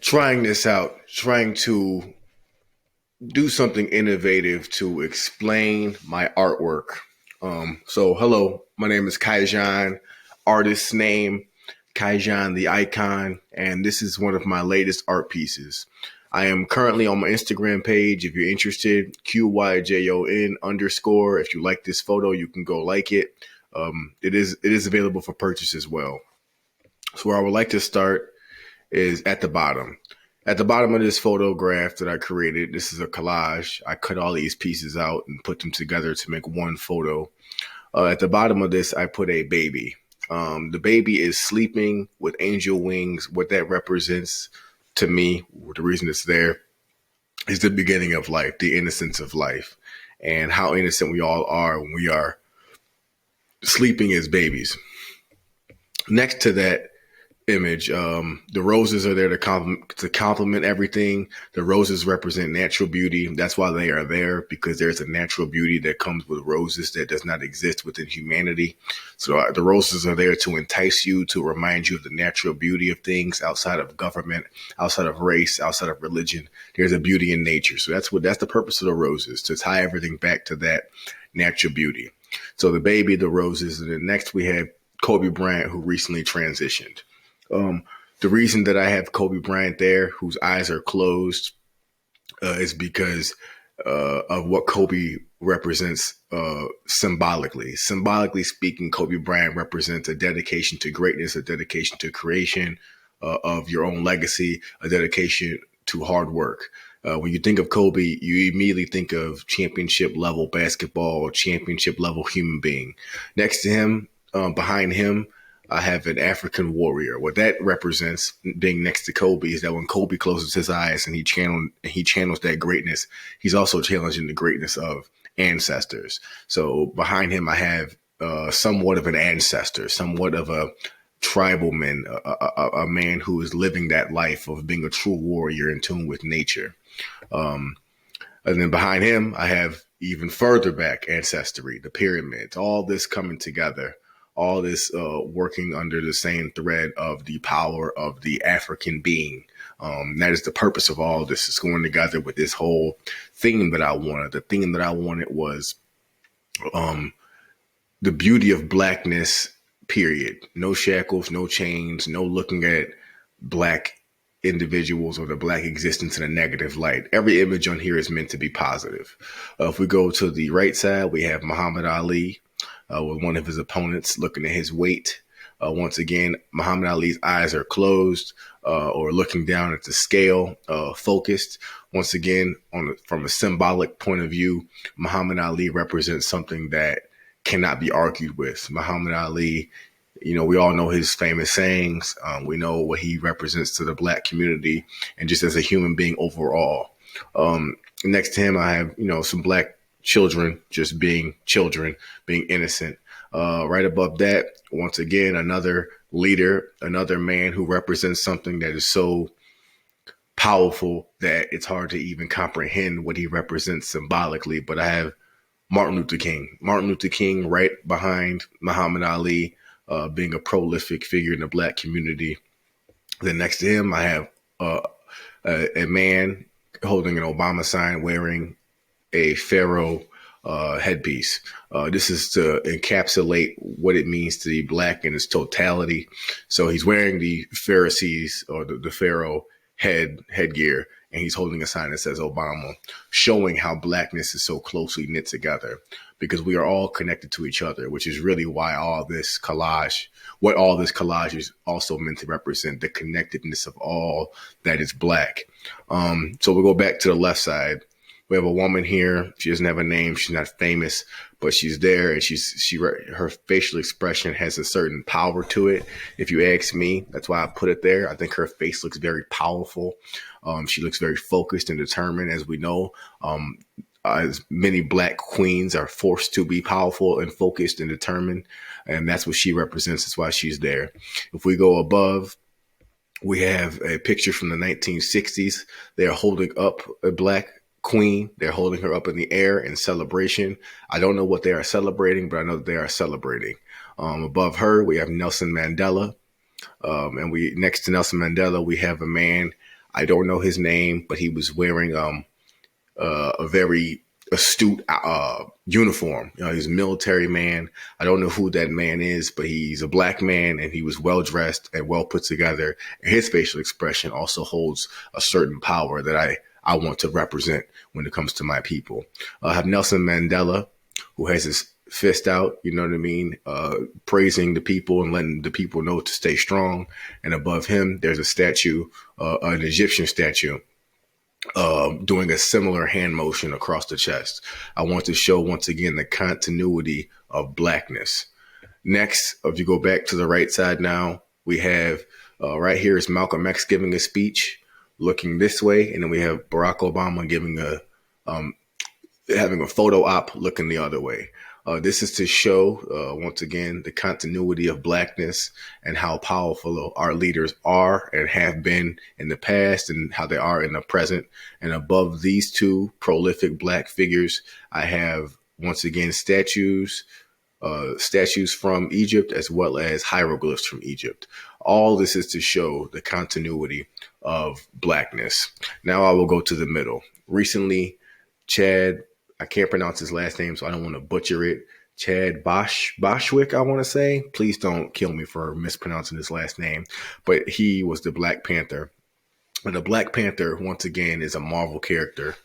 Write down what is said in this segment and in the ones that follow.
trying this out, trying to do something innovative to explain my artwork. So hello, my name is Qyjon, artist's name, Qyjon the Icon, and this is one of my latest art pieces. I am currently on my Instagram page. If you're interested, Qyjon _. If you like this photo, you can go like it. It is available for purchase as well. So where I would like to start is at the bottom. At the bottom of this photograph that I created, this is a collage. I cut all these pieces out and put them together to make one photo. At the bottom of this, I put a baby. The baby is sleeping with angel wings. What that represents to me, the reason it's there, is the beginning of life, the innocence of life, and how innocent we all are when we are sleeping as babies. Next to that image, the roses are there to complement everything. The roses represent natural beauty. That's why they are there, because there's a natural beauty that comes with roses that does not exist within humanity. So the roses are there to entice you, to remind you of the natural beauty of things outside of government, outside of race, outside of religion. There's a beauty in nature. So that's the purpose of the roses, to tie everything back to that natural beauty. So the baby, the roses, and then next we have Kobe Bryant, who recently transitioned. The reason that I have Kobe Bryant there, whose eyes are closed, is because of what Kobe represents symbolically. Symbolically speaking, Kobe Bryant represents a dedication to greatness, a dedication to creation of your own legacy, a dedication to hard work. When you think of Kobe, you immediately think of championship level basketball, championship level human being. Next to him, behind him, I have an African warrior. What that represents, being next to Kobe, is that when Kobe closes his eyes and he channels that greatness, he's also challenging the greatness of ancestors. So behind him, I have somewhat of an ancestor, somewhat of a tribalman, a man who is living that life of being a true warrior in tune with nature. And then behind him, I have even further back ancestry, the pyramids, all this coming together. All this working under the same thread of the power of the African being. That is the purpose of all this. It's going together with this whole theme that I wanted. The theme that I wanted was the beauty of blackness, period. No shackles, no chains, no looking at black individuals or the black existence in a negative light. Every image on here is meant to be positive. If we go to the right side, we have Muhammad Ali. With one of his opponents looking at his weight. Once again, Muhammad Ali's eyes are closed or looking down at the scale, focused. Once again, from a symbolic point of view, Muhammad Ali represents something that cannot be argued with. Muhammad Ali, we all know his famous sayings. We know what he represents to the black community and just as a human being overall. Next to him, I have, some black children just being children, being innocent. Right above that, once again, another leader, another man who represents something that is so powerful that it's hard to even comprehend what he represents symbolically. But I have Martin Luther King. Martin Luther King right behind Muhammad Ali, being a prolific figure in the black community. Then next to him, I have a man holding an Obama sign wearing a pharaoh headpiece. This is to encapsulate what it means to be black in its totality. So he's wearing the Pharisees or the pharaoh headgear, and he's holding a sign that says Obama, showing how blackness is so closely knit together, because we are all connected to each other, which is really why all this collage is also meant to represent, the connectedness of all that is black. So we'll go back to the left side. We have a woman here. She doesn't have a name. She's not famous, but she's there, and her facial expression has a certain power to it. If you ask me, that's why I put it there. I think her face looks very powerful. She looks very focused and determined, as we know. As many black queens are forced to be powerful and focused and determined, and that's what she represents. That's why she's there. If we go above, we have a picture from the 1960s. They're holding up a black queen. They're holding her up in the air in celebration. I don't know what they are celebrating, but I know that they are celebrating. Above her, we have Nelson Mandela. And next to Nelson Mandela, we have a man I don't know his name, but he was wearing a very astute uniform. You know, he's a military man. I don't know who that man is, but he's a black man, and he was well dressed and well put together. And his facial expression also holds a certain power that I want to represent when it comes to my people. I have Nelson Mandela, who has his fist out, you know what I mean, praising the people and letting the people know to stay strong. And above him, there's a statue, an Egyptian statue, doing a similar hand motion across the chest. I want to show once again the continuity of blackness. Next, if you go back to the right side now, we have right here is Malcolm X giving a speech, looking this way, and then we have Barack Obama giving having a photo op looking the other way. This is to show, once again, the continuity of blackness and how powerful our leaders are and have been in the past and how they are in the present. And above these two prolific black figures, I have, once again, statues from Egypt as well as hieroglyphs from Egypt. All this is to show the continuity of blackness. Now I will go to the middle. Recently, Chad, I can't pronounce his last name, so I don't want to butcher it. Chad Boshwick, I want to say. Please don't kill me for mispronouncing his last name. But he was the Black Panther. And the Black Panther, once again, is a Marvel character.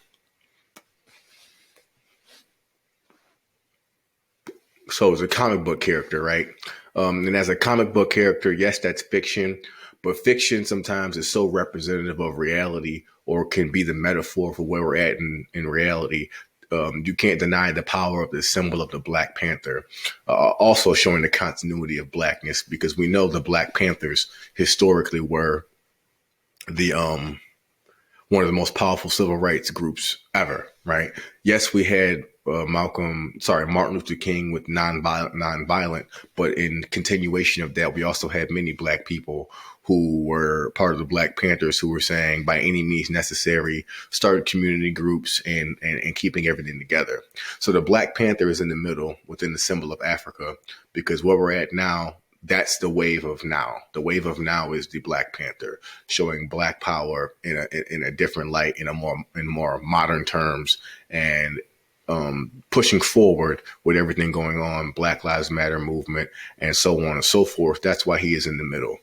So it's a comic book character, right? And as a comic book character, yes, that's fiction. But fiction sometimes is so representative of reality, or can be the metaphor for where we're at in reality. You can't deny the power of the symbol of the Black Panther, also showing the continuity of blackness, because we know the Black Panthers historically were the one of the most powerful civil rights groups ever, right? Yes, we had Martin Luther King with nonviolent, but in continuation of that, we also had many black people who were part of the Black Panthers who were saying by any means necessary, started community groups and keeping everything together. So the Black Panther is in the middle within the symbol of Africa, because where we're at now, that's the wave of now. The wave of now is the Black Panther, showing black power in a different light, in more modern terms, and pushing forward with everything going on, Black Lives Matter movement, and so on and so forth. That's why he is in the middle.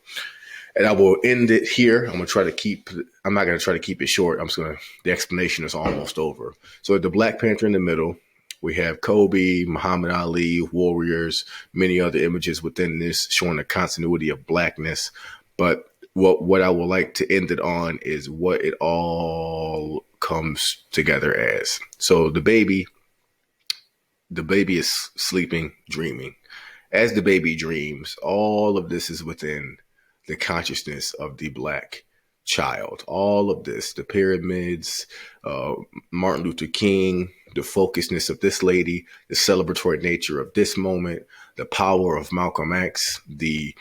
And I will end it here. I'm not going to try to keep it short. The explanation is almost over. So the Black Panther in the middle, we have Kobe, Muhammad Ali, warriors, many other images within this showing the continuity of blackness. But what I would like to end it on is what it all comes together as. So the baby is sleeping, dreaming. As the baby dreams, all of this is within the consciousness of the black child. All of this, the pyramids, Martin Luther King, the focusedness of this lady, the celebratory nature of this moment, the power of Malcolm X, the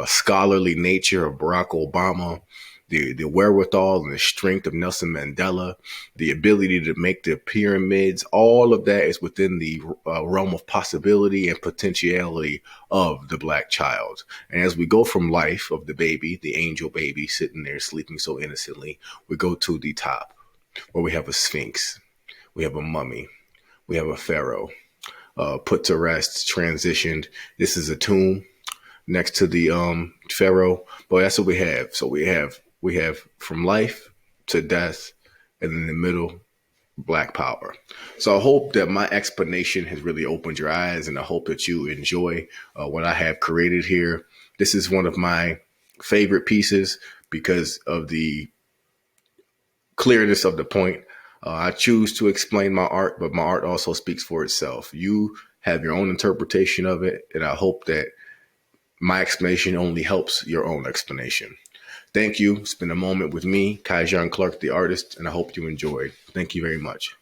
scholarly nature of Barack Obama, the wherewithal and the strength of Nelson Mandela, the ability to make the pyramids, all of that is within the realm of possibility and potentiality of the black child. And as we go from life of the baby, the angel baby sitting there sleeping so innocently, we go to the top where we have a sphinx, we have a mummy, we have a pharaoh, put to rest, transitioned. This is a tomb next to the pharaoh, but that's what we have. So we have from life to death, and in the middle, black power. So I hope that my explanation has really opened your eyes, and I hope that you enjoy what I have created here. This is one of my favorite pieces because of the clearness of the point. I choose to explain my art, but my art also speaks for itself. You have your own interpretation of it, and I hope that my explanation only helps your own explanation. Thank you. It's been a moment with me, Qyjon Clark, the artist, and I hope you enjoyed. Thank you very much.